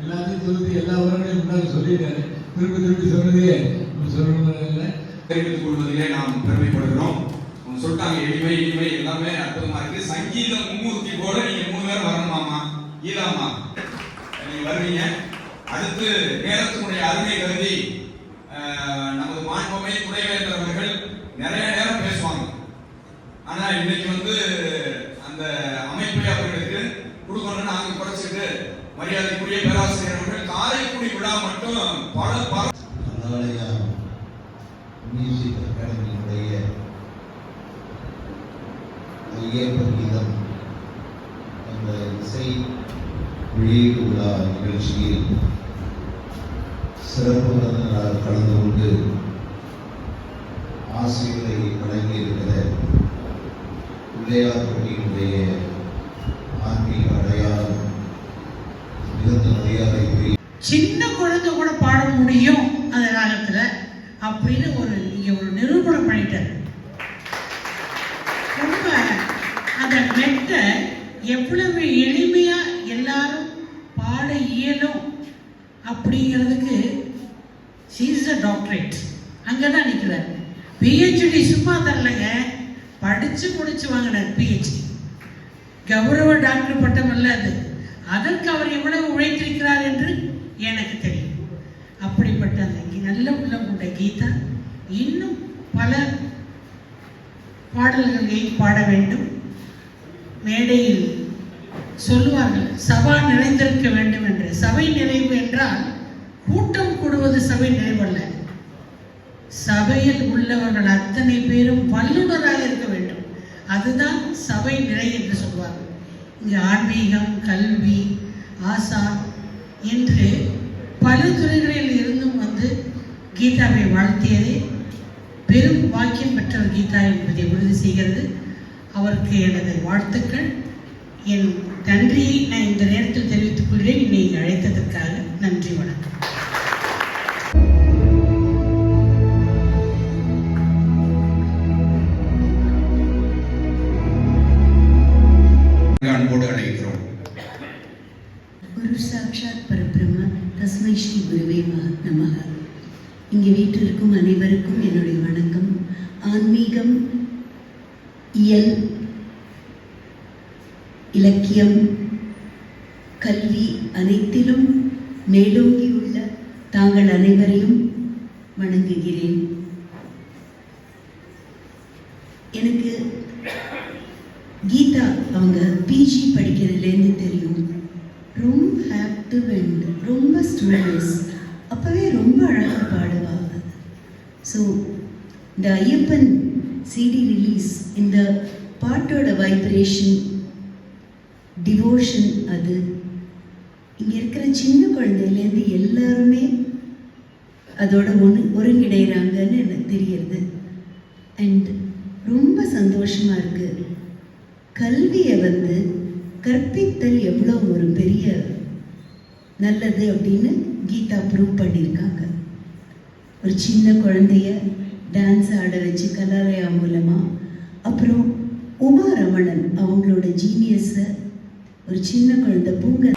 எல்லாத்தையும் சொல்லி எல்லா உரங்களையும் முன்னாடி சொல்லிட்டாரு. திருப்பி சொன்னதே சொல்லணும் இல்லை தெரிவித்துக் கொள்வதிலே நாம் பெருமைப்படுகிறோம். சொல்லிட்டாங்க எளிமை இனிமை எல்லாமே அற்புதமா இருக்கு. சங்கீதம் மும்மூர்த்தி போல நீங்க 3 பேர் வரணுமாமா ஈலாமா நீங்க வருவீங்க. அடுத்து நேரத்தினுடைய அருமை கருதி நமது மாண்புமை துணைவேந்தர் அவர்கள் நிறைய நேரம் பேசுவாங்க. ஆனா இன்னைக்கு அந்த அமைப்பை அவர்களுக்கு கொடுக்கணும்னு நாங்க குறைச்சிட்டு மரியாதைக்குரிய பேராசிரியர் அவர்கள் காரைக்குடி விழா மட்டும் பல மியூசிக் அகாடமியினுடைய ஐயப்ப கீதம் அந்த இசை வெளியீட்டு விழா நிகழ்ச்சியில் சிறப்பு விருந்தினராக கலந்து கொண்டு ஆசிரியரை வழங்கியிருக்கிற பிள்ளையார்பட்டியினுடைய ஆன்மீக அடையாளம் மிகுந்த மரியாதைக்குரிய சின்ன குழந்தை கூட பாட முடியும் அந்த ராகத்துல அப்படின்னு இங்க ஒரு நிரூபணம் பண்ணிட்டார். ரொம்ப அந்த மெட்டை எவ்வளவு எளிமையா எல்லாரும் பாட இயலும் அப்படிங்கிறதுக்கு சீஸ் அ டாக்டரேட் அங்கதான் நிற்கிறார். பிஹெச்டி சும்மா தரலைங்க, படிச்சு முடிச்சு வாங்கினார் பிஹெச்டி. கௌரவ டாக்டர் பட்டம் அல்ல அது. அதற்கு அவர் எவ்வளவு உழைத்திருக்கிறார் என்று எனக்கு தெரியும். அப்படிப்பட்ட அந்த நல்ல உள்ளம் கொண்ட கீதா இன்னும் பல பாடல்களை பாட வேண்டும். மேடையில் சொல்லுவார்கள் சபா நிறைந்திருக்க வேண்டும் என்று. சபை நிறைவு என்றால் கூட்டம் கூடுவது சபை நிறைவல்ல. சபையில் உள்ளவர்கள் அத்தனை பேரும் வல்லுநராக இருக்க வேண்டும். அதுதான் சபை நிறை என்று சொல்வார்கள். இங்கு ஆன்மீகம், கல்வி, ஆசா என்று பல துறைகளில் இருந்தும் கீதாவை வாழ்த்தியதே பெரும் வாக்கியம் பெற்றவர் கீதா என்பதை உறுதி செய்கிறது. அவருக்கு எனது வாழ்த்துக்கள், என் நன்றியை நான் இந்த நேரத்தில் தெரிவித்துக் கொள்கிறேன். என்னை அழைத்ததற்காக நன்றி, வணக்கம். அன்போடு அழைக்கிறோம். குரு சாட்சாத் பரபிரம்ம தஸ்மை ஸ்ரீ குருவே நமஹ. இங்கே வீட்டிற்கும் அனைவருக்கும் என்னுடைய வணக்கம். ஆன்மீகம், இயல், இலக்கியம், கல்வி அனைத்திலும் மேலோங்கியுள்ள தாங்கள் அனைவரையும் வணங்குகிறேன். எனக்கு கீதா அவங்க பிஜி படிக்கிறதுலேருந்து தெரியும். ரொம்ப ஆக்டிவ் அண்ட் ரொம்ப ஸ்டூடியஸ். அப்போவே ரொம்ப அழகாக பாடுவாங்க. ஸோ இந்த ஐயப்பன் சிடி ரிலீஸ், இந்த பாட்டோட வைப்ரேஷன், டிவோஷன், அது இங்கே இருக்கிற சின்ன குழந்தையிலேருந்து எல்லாருமே அதோட ஒருங்கிணைகிறாங்கன்னு எனக்கு தெரியுது. அண்ட் ரொம்ப சந்தோஷமாக இருக்குது. கல்வியை கற்பித்தல் எவ்வளோ ஒரு பெரிய நல்லது அப்படின்னு கீதா ப்ரூவ் பண்ணியிருக்காங்க. ஒரு சின்ன குழந்தைய டான்ஸ் ஆட வச்சு கலாலயா மூலமாக, அப்புறம் உமா ரமணன் அவங்களோட ஜீனியஸை ஒரு சின்ன குழந்தை பூங்க